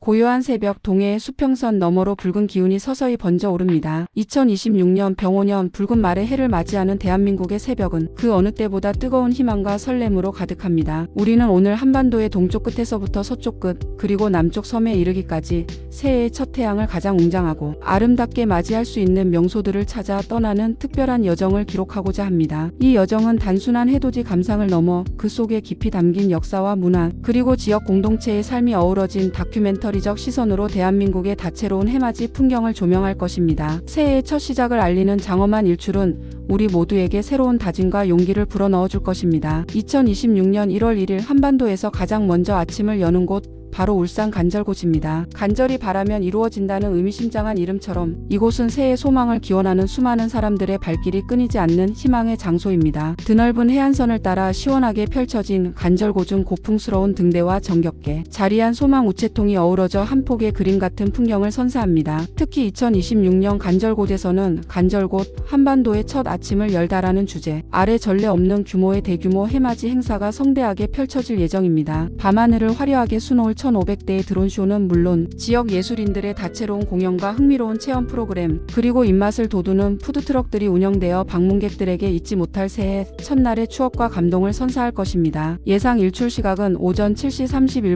고요한 새벽 동해의 수평선 너머로 붉은 기운이 서서히 번져 오릅니다. 2026년 병오년 붉은 말의 해를 맞이하는 대한민국의 새벽은 그 어느 때보다 뜨거운 희망과 설렘으로 가득합니다. 우리는 오늘 한반도의 동쪽 끝에서부터 서쪽 끝, 그리고 남쪽 섬에 이르기까지 새해의 첫 태양을 가장 웅장하고 아름답게 맞이할 수 있는 명소들을 찾아 떠나는 특별한 여정을 기록하고자 합니다. 이 여정은 단순한 해돋이 감상을 넘어 그 속에 깊이 담긴 역사와 문화, 그리고 지역 공동체의 삶이 어우러진 다큐멘터리적 시선으로 대한민국의 다채로운 해맞이 풍경을 조명할 것입니다. 새해의 첫 시작을 알리는 장엄한 일출은 우리 모두에게 새로운 다짐과 용기를 불어넣어 줄 것입니다. 2026년 1월 1일 한반도에서 가장 먼저 아침을 여는 곳, 바로 울산 간절곶입니다. 간절히 바라면 이루어진다는 의미심장한 이름처럼 이곳은 새해 소망을 기원하는 수많은 사람들의 발길이 끊이지 않는 희망의 장소입니다. 드넓은 해안선을 따라 시원하게 펼쳐진 간절곶은 고풍스러운 등대와 정겹게 자리한 소망 우체통이 어우러져 한 폭의 그림 같은 풍경을 선사합니다. 특히 2026년 간절곶에서는 간절곶 한반도의 첫 아침을 열다라는 주제 아래 전례 없는 규모의 대규모 해맞이 행사가 성대하게 펼쳐질 예정입니다. 밤하늘을 화려하게 수놓을 1,500대의 드론쇼는 물론 지역 예술인들의 다채로운 공연과 흥미로운 체험 프로그램, 그리고 입맛을 돋우는 푸드트럭들이 운영되어 방문객들에게 잊지 못할 새해 첫날의 추억과 감동을 선사할 것입니다. 예상 일출 시각은 오전 7시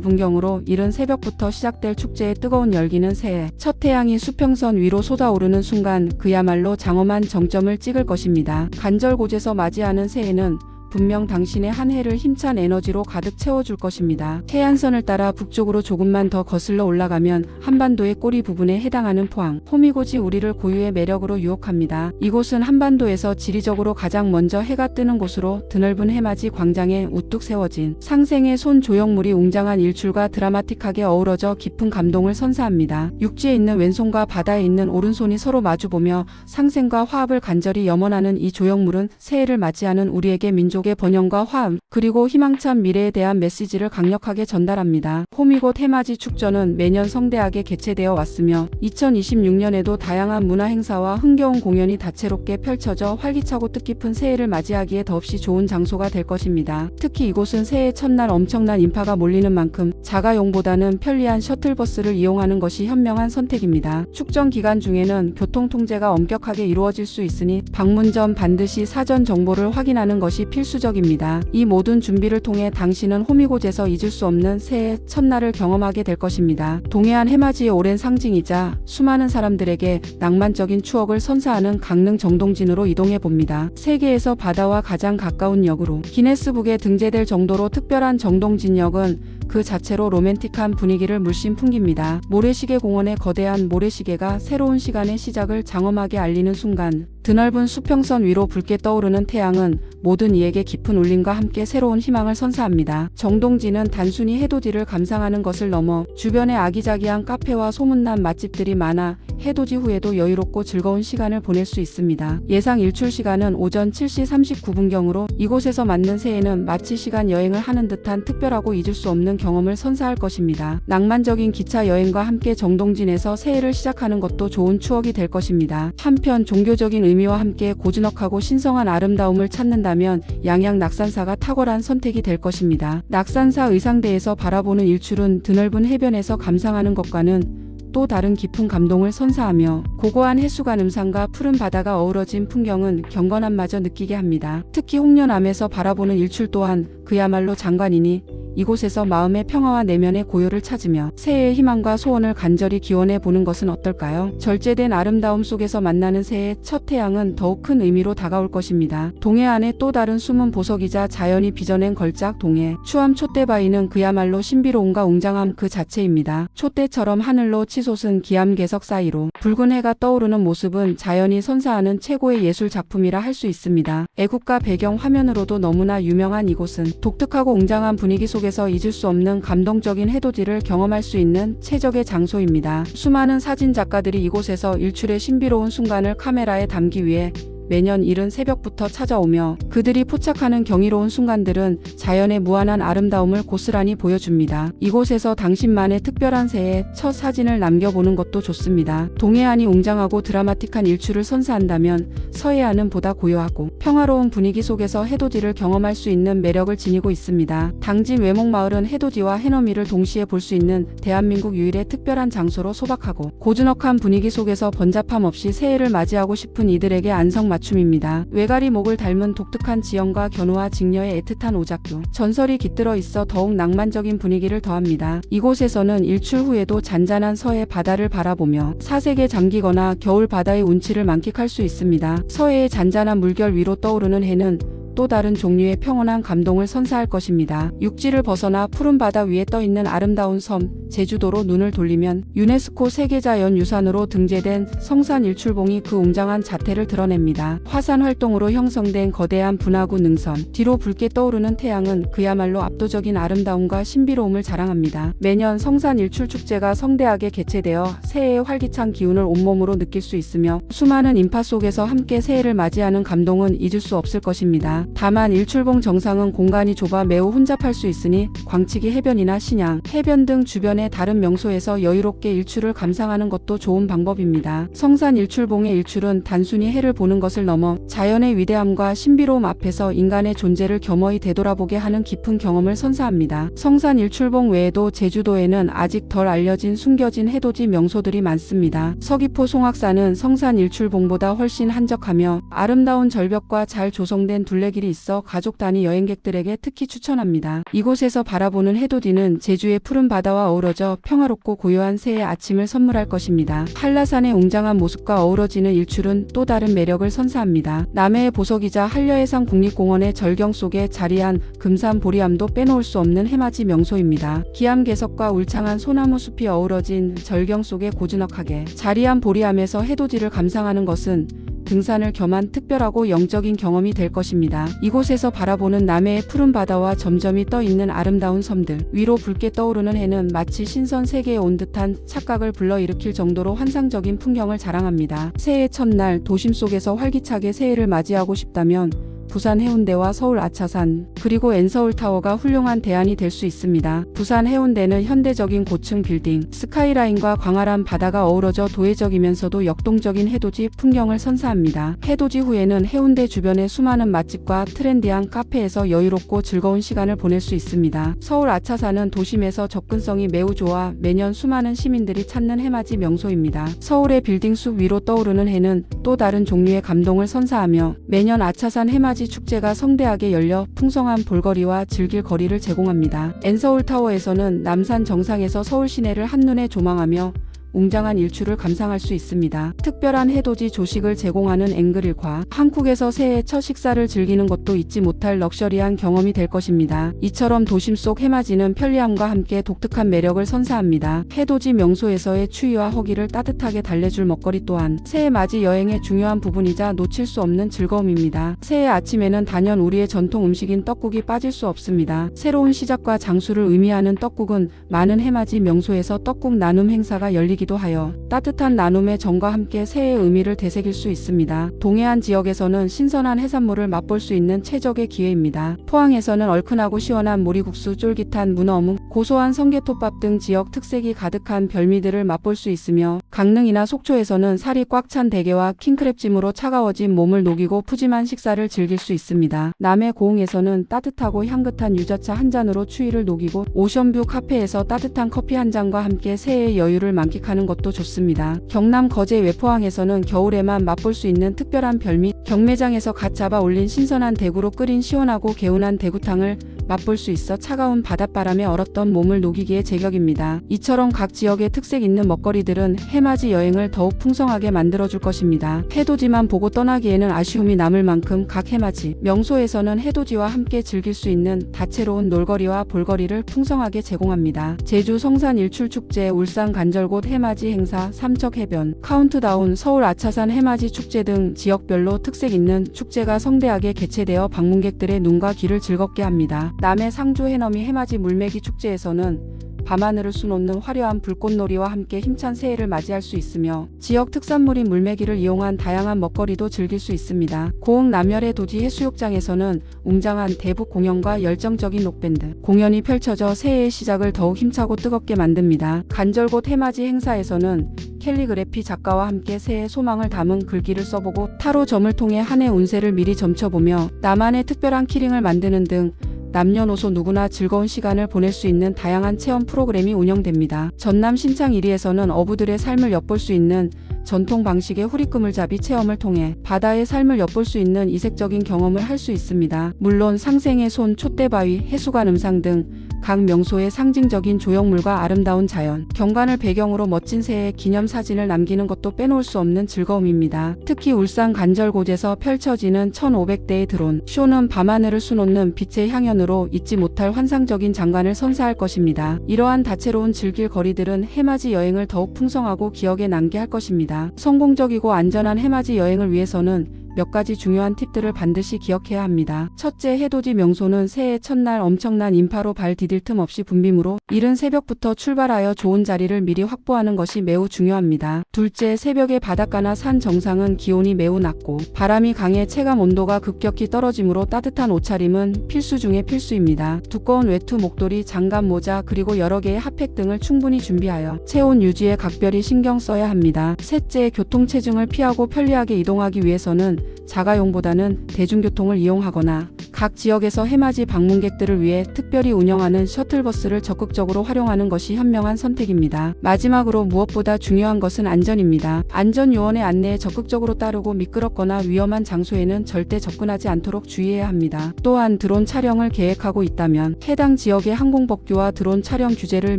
31분경으로 이른 새벽부터 시작될 축제의 뜨거운 열기는 새해 첫 태양이 수평선 위로 솟아오르는 순간 그야말로 장엄한 정점을 찍을 것입니다. 간절곶에서 맞이하는 새해는 분명 당신의 한 해를 힘찬 에너지로 가득 채워줄 것입니다. 해안선을 따라 북쪽으로 조금만 더 거슬러 올라가면 한반도의 꼬리 부분에 해당하는 포항, 호미곶이 우리를 고유의 매력으로 유혹합니다. 이곳은 한반도에서 지리적으로 가장 먼저 해가 뜨는 곳으로 드넓은 해맞이 광장에 우뚝 세워진 상생의 손 조형물이 웅장한 일출과 드라마틱하게 어우러져 깊은 감동을 선사합니다. 육지에 있는 왼손과 바다에 있는 오른손이 서로 마주보며 상생과 화합을 간절히 염원하는 이 조형물은 새해를 맞이하는 우리에게 민족의 번영과 화음, 그리고 희망찬 미래에 대한 메시지를 강력하게 전달합니다. 호미곶 해맞이 축전은 매년 성대하게 개최되어 왔으며 2026년에도 다양한 문화 행사와 흥겨운 공연이 다채롭게 펼쳐져 활기차고 뜻깊은 새해를 맞이하기에 더없이 좋은 장소가 될 것입니다. 특히 이곳은 새해 첫날 엄청난 인파가 몰리는 만큼 자가용보다는 편리한 셔틀버스를 이용하는 것이 현명한 선택입니다. 축전 기간 중에는 교통 통제가 엄격하게 이루어질 수 있으니 방문 전 반드시 사전 정보를 확인하는 것이 필수적입니다. 이 모든 준비를 통해 당신은 호미곶에서 잊을 수 없는 새해 첫날을 경험하게 될 것입니다. 동해안 해맞이의 오랜 상징이자 수많은 사람들에게 낭만적인 추억을 선사하는 강릉 정동진으로 이동해 봅니다. 세계에서 바다와 가장 가까운 역으로 기네스북에 등재될 정도로 특별한 정동진역은 그 자체로 로맨틱한 분위기를 물씬 풍깁니다. 모래시계 공원의 거대한 모래시계가 새로운 시간의 시작을 장엄하게 알리는 순간 드넓은 수평선 위로 붉게 떠오르는 태양은 모든 이에게 깊은 울림과 함께 새로운 희망을 선사합니다. 정동진은 단순히 해돋이를 감상하는 것을 넘어 주변에 아기자기한 카페와 소문난 맛집들이 많아 해돋이 후에도 여유롭고 즐거운 시간을 보낼 수 있습니다. 예상 일출 시간은 오전 7시 39분경으로 이곳에서 맞는 새해는 마치 시간 여행을 하는 듯한 특별하고 잊을 수 없는 경험을 선사할 것입니다. 낭만적인 기차 여행과 함께 정동진에서 새해를 시작하는 것도 좋은 추억이 될 것입니다. 한편 종교적인 의미와 함께 고즈넉하고 신성한 아름다움을 찾는다면 양양 낙산사가 탁월한 선택이 될 것입니다. 낙산사 의상대에서 바라보는 일출은 드넓은 해변에서 감상하는 것과는 또 다른 깊은 감동을 선사하며 고고한 해수관 음산과 푸른 바다가 어우러진 풍경은 경건함마저 느끼게 합니다. 특히 홍련암에서 바라보는 일출 또한 그야말로 장관이니 이곳에서 마음의 평화와 내면의 고요를 찾으며 새해의 희망과 소원을 간절히 기원해 보는 것은 어떨까요? 절제된 아름다움 속에서 만나는 새해의 첫 태양은 더욱 큰 의미로 다가올 것입니다. 동해안의 또 다른 숨은 보석이자 자연이 빚어낸 걸작 동해 추암 촛대바위는 그야말로 신비로움과 웅장함 그 자체입니다. 촛대처럼 하늘로 치솟은 기암괴석 사이로 붉은 해가 떠오르는 모습은 자연이 선사하는 최고의 예술 작품이라 할 수 있습니다. 애국가 배경 화면으로도 너무나 유명한 이곳은 독특하고 웅장한 분위기 속에서 잊을 수 없는 감동적인 해돋이를 경험할 수 있는 최적의 장소입니다. 수많은 사진 작가들이 이곳에서 일출의 신비로운 순간을 카메라에 담기 위해 매년 이른 새벽부터 찾아오며 그들이 포착하는 경이로운 순간들은 자연의 무한한 아름다움을 고스란히 보여줍니다. 이곳에서 당신만의 특별한 새해 첫 사진을 남겨보는 것도 좋습니다. 동해안이 웅장하고 드라마틱한 일출을 선사한다면 서해안은 보다 고요하고 평화로운 분위기 속에서 해돋이를 경험할 수 있는 매력을 지니고 있습니다. 당진 외목마을은 해돋이와 해넘이를 동시에 볼 수 있는 대한민국 유일의 특별한 장소로 소박하고 고즈넉한 분위기 속에서 번잡함 없이 새해를 맞이하고 싶은 이들에게 안성맞춤입니다. 외가리목을 닮은 독특한 지형과 견우와 직녀의 애틋한 오작교, 전설이 깃들어 있어 더욱 낭만적인 분위기를 더합니다. 이곳에서는 일출 후에도 잔잔한 서해 바다를 바라보며 사색에 잠기거나 겨울 바다의 운치를 만끽할 수 있습니다. 서해의 잔잔한 물결 위로 떠오르는 해는 또 다른 종류의 평온한 감동을 선사할 것입니다. 육지를 벗어나 푸른 바다 위에 떠있는 아름다운 섬, 제주도로 눈을 돌리면 유네스코 세계자연유산으로 등재된 성산일출봉이 그 웅장한 자태를 드러냅니다. 화산 활동으로 형성된 거대한 분화구 능선, 뒤로 붉게 떠오르는 태양은 그야말로 압도적인 아름다움과 신비로움을 자랑합니다. 매년 성산일출축제가 성대하게 개최되어 새해의 활기찬 기운을 온몸으로 느낄 수 있으며 수많은 인파 속에서 함께 새해를 맞이하는 감동은 잊을 수 없을 것입니다. 다만 일출봉 정상은 공간이 좁아 매우 혼잡할 수 있으니 광치기 해변이나 신양, 해변 등 주변의 다른 명소에서 여유롭게 일출을 감상하는 것도 좋은 방법입니다. 성산 일출봉의 일출은 단순히 해를 보는 것을 넘어 자연의 위대함과 신비로움 앞에서 인간의 존재를 겸허히 되돌아보게 하는 깊은 경험을 선사합니다. 성산 일출봉 외에도 제주도에는 아직 덜 알려진 숨겨진 해돋이 명소들이 많습니다. 서귀포 송악산은 성산 일출봉보다 훨씬 한적하며 아름다운 절벽과 잘 조성된 둘레길이 있어 가족 단위 여행객들에게 특히 추천합니다. 이곳에서 바라보는 해돋이는 제주의 푸른 바다와 어우러져 평화롭고 고요한 새해 아침을 선물할 것입니다. 한라산의 웅장한 모습과 어우러지는 일출은 또 다른 매력을 선사합니다. 남해의 보석이자 한려해상 국립공원의 절경 속에 자리한 금산 보리암도 빼놓을 수 없는 해맞이 명소입니다. 기암괴석과 울창한 소나무 숲이 어우러진 절경 속에 고즈넉하게 자리한 보리암에서 해돋이를 감상하는 것은 등산을 겸한 특별하고 영적인 경험이 될 것입니다. 이곳에서 바라보는 남해의 푸른 바다와 점점이 떠있는 아름다운 섬들, 위로 붉게 떠오르는 해는 마치 신선 세계에 온 듯한 착각을 불러일으킬 정도로 환상적인 풍경을 자랑합니다. 새해 첫날 도심 속에서 활기차게 새해를 맞이하고 싶다면 부산 해운대와 서울 아차산, 그리고 N서울타워가 훌륭한 대안이 될 수 있습니다. 부산 해운대는 현대적인 고층 빌딩, 스카이라인과 광활한 바다가 어우러져 도회적이면서도 역동적인 해돋이 풍경을 선사합니다. 해돋이 후에는 해운대 주변의 수많은 맛집과 트렌디한 카페에서 여유롭고 즐거운 시간을 보낼 수 있습니다. 서울 아차산은 도심에서 접근성이 매우 좋아 매년 수많은 시민들이 찾는 해맞이 명소입니다. 서울의 빌딩 숲 위로 떠오르는 해는 또 다른 종류의 감동을 선사하며 매년 아차산 해맞이 축제가 성대하게 열려 풍성한 볼거리와 즐길 거리를 제공합니다. N서울타워에서는 남산 정상에서 서울 시내를 한눈에 조망하며 웅장한 일출을 감상할 수 있습니다. 특별한 해돋이 조식을 제공하는 앵글일과 한국에서 새해 첫 식사를 즐기는 것도 잊지 못할 럭셔리한 경험이 될 것입니다. 이처럼 도심 속 해맞이는 편리함과 함께 독특한 매력을 선사합니다. 해돋이 명소에서의 추위와 허기를 따뜻하게 달래줄 먹거리 또한 새해 맞이 여행의 중요한 부분이자 놓칠 수 없는 즐거움입니다. 새해 아침에는 단연 우리의 전통 음식인 떡국이 빠질 수 없습니다. 새로운 시작과 장수를 의미하는 떡국은 많은 해맞이 명소에서 떡국 나눔 행사가 열리기도 하여 따뜻한 나눔의 정과 함께 새해의 의미를 되새길 수 있습니다. 동해안 지역에서는 신선한 해산물을 맛볼 수 있는 최적의 기회입니다. 포항에서는 얼큰하고 시원한 모리국수, 쫄깃한 문어 어묵, 고소한 성게톱밥 등 지역 특색이 가득한 별미들을 맛볼 수 있으며 강릉이나 속초에서는 살이 꽉 찬 대게와 킹크랩찜으로 차가워진 몸을 녹이고 푸짐한 식사를 즐길 수 있습니다. 남해 고흥에서는 따뜻하고 향긋한 유자차 한 잔으로 추위를 녹이고 오션뷰 카페에서 따뜻한 커피 한 잔과 함께 새해의 여유를 만끽하는 것도 좋습니다. 경남 거제 외포항에서는 겨울에만 맛볼 수 있는 특별한 별미, 경매장에서 갓 잡아 올린 신선한 대구로 끓인 시원하고 개운한 대구탕을 맛볼 수 있어 차가운 바닷바람에 얼었던 몸을 녹이기에 제격입니다. 이처럼 각 지역의 특색 있는 먹거리들은 해맞이 여행을 더욱 풍성하게 만들어줄 것입니다. 해돋이만 보고 떠나기에는 아쉬움이 남을 만큼 각 해맞이 명소에서는 해돋이와 함께 즐길 수 있는 다채로운 놀거리와 볼거리를 풍성하게 제공합니다. 제주 성산일출축제, 울산 간절곶 해맞이 행사, 삼척해변, 카운트다운, 서울 아차산 해맞이 축제 등 지역별로 특색 있는 축제가 성대하게 개최되어 방문객들의 눈과 귀를 즐겁게 합니다. 남해 상주 해넘이 해맞이 물매기 축제에서는 밤하늘을 수놓는 화려한 불꽃놀이와 함께 힘찬 새해를 맞이할 수 있으며 지역 특산물인 물메기를 이용한 다양한 먹거리도 즐길 수 있습니다. 고흥 남열의 도지 해수욕장에서는 웅장한 대북 공연과 열정적인 록밴드 공연이 펼쳐져 새해의 시작을 더욱 힘차고 뜨겁게 만듭니다. 간절곶 해맞이 행사에서는 캘리그래피 작가와 함께 새해 소망을 담은 글귀를 써보고 타로점을 통해 한 해 운세를 미리 점쳐보며 나만의 특별한 키링을 만드는 등 남녀노소 누구나 즐거운 시간을 보낼 수 있는 다양한 체험 프로그램이 운영됩니다. 전남 신창 1위에서는 어부들의 삶을 엿볼 수 있는 전통 방식의 후리끄물잡이 체험을 통해 바다의 삶을 엿볼 수 있는 이색적인 경험을 할 수 있습니다. 물론 상생의 손, 촛대바위, 해수관 음상 등 각 명소의 상징적인 조형물과 아름다운 자연, 경관을 배경으로 멋진 새해 기념사진을 남기는 것도 빼놓을 수 없는 즐거움입니다. 특히 울산 간절곶에서 펼쳐지는 1500대의 드론 쇼는 밤하늘을 수놓는 빛의 향연으로 잊지 못할 환상적인 장관을 선사할 것입니다. 이러한 다채로운 즐길 거리들은 해맞이 여행을 더욱 풍성하고 기억에 남게 할 것입니다. 성공적이고 안전한 해맞이 여행을 위해서는 몇 가지 중요한 팁들을 반드시 기억해야 합니다. 첫째, 해돋이 명소는 새해 첫날 엄청난 인파로 발 디딜 틈 없이 붐비므로 이른 새벽부터 출발하여 좋은 자리를 미리 확보하는 것이 매우 중요합니다. 둘째, 새벽의 바닷가나 산 정상은 기온이 매우 낮고 바람이 강해 체감 온도가 급격히 떨어지므로 따뜻한 옷차림은 필수 중의 필수입니다. 두꺼운 외투, 목도리, 장갑, 모자 그리고 여러 개의 핫팩 등을 충분히 준비하여 체온 유지에 각별히 신경 써야 합니다. 셋째, 교통체증을 피하고 편리하게 이동하기 위해서는 자가용보다는 대중교통을 이용하거나 각 지역에서 해맞이 방문객들을 위해 특별히 운영하는 셔틀버스를 적극적으로 활용하는 것이 현명한 선택입니다. 마지막으로 무엇보다 중요한 것은 안전입니다. 안전요원의 안내에 적극적으로 따르고 미끄럽거나 위험한 장소에는 절대 접근하지 않도록 주의해야 합니다. 또한 드론 촬영을 계획하고 있다면 해당 지역의 항공법규와 드론 촬영 규제를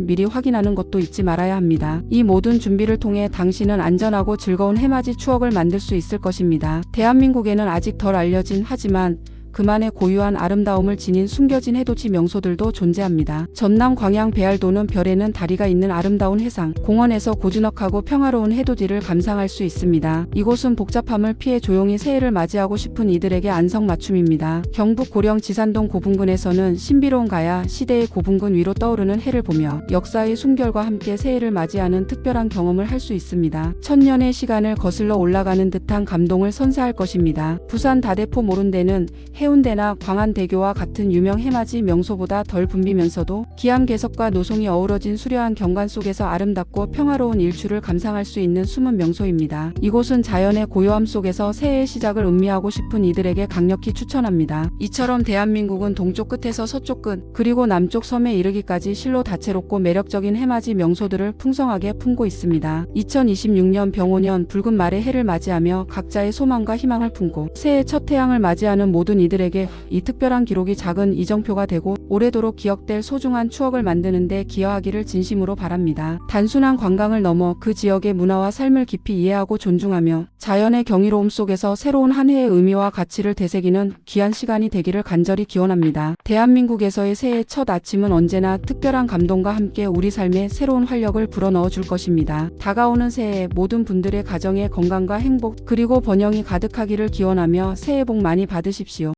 미리 확인하는 것도 잊지 말아야 합니다. 이 모든 준비를 통해 당신은 안전하고 즐거운 해맞이 추억을 만들 수 있을 것입니다. 대한민국에는 아직 덜 알려진 하지만 그만의 고유한 아름다움을 지닌 숨겨진 해돋이 명소들도 존재합니다. 전남 광양 배알도는 별에는 다리가 있는 아름다운 해상 공원에서 고즈넉하고 평화로운 해돋이를 감상할 수 있습니다. 이곳은 복잡함을 피해 조용히 새해를 맞이하고 싶은 이들에게 안성맞춤입니다. 경북 고령 지산동 고분군에서는 신비로운 가야 시대의 고분군 위로 떠오르는 해를 보며 역사의 숨결과 함께 새해를 맞이하는 특별한 경험을 할 수 있습니다. 천년의 시간을 거슬러 올라가는 듯한 감동을 선사할 것입니다. 부산 다대포 모룬대는 해운대나 광안대교와 같은 유명 해맞이 명소보다 덜 붐비면서도 기암괴석과 노송이 어우러진 수려한 경관 속에서 아름답고 평화로운 일출을 감상할 수 있는 숨은 명소입니다. 이곳은 자연의 고요함 속에서 새해의 시작을 음미하고 싶은 이들에게 강력히 추천합니다. 이처럼 대한민국은 동쪽 끝에서 서쪽 끝 그리고 남쪽 섬에 이르기까지 실로 다채롭고 매력적인 해맞이 명소들을 풍성하게 품고 있습니다. 2026년 병오년 붉은 말의 해를 맞이하며 각자의 소망과 희망을 품고 새해 첫 태양을 맞이하는 모든 이들에게 이 특별한 기록이 작은 이정표가 되고 오래도록 기억될 소중한 추억을 만드는 데 기여하기를 진심으로 바랍니다. 단순한 관광을 넘어 그 지역의 문화와 삶을 깊이 이해하고 존중하며 자연의 경이로움 속에서 새로운 한 해의 의미와 가치를 되새기는 귀한 시간이 되기를 간절히 기원합니다. 대한민국에서의 새해 첫 아침은 언제나 특별한 감동과 함께 우리 삶에 새로운 활력을 불어넣어 줄 것입니다. 다가오는 새해 모든 분들의 가정에 건강과 행복 그리고 번영이 가득하기를 기원하며 새해 복 많이 받으십시오.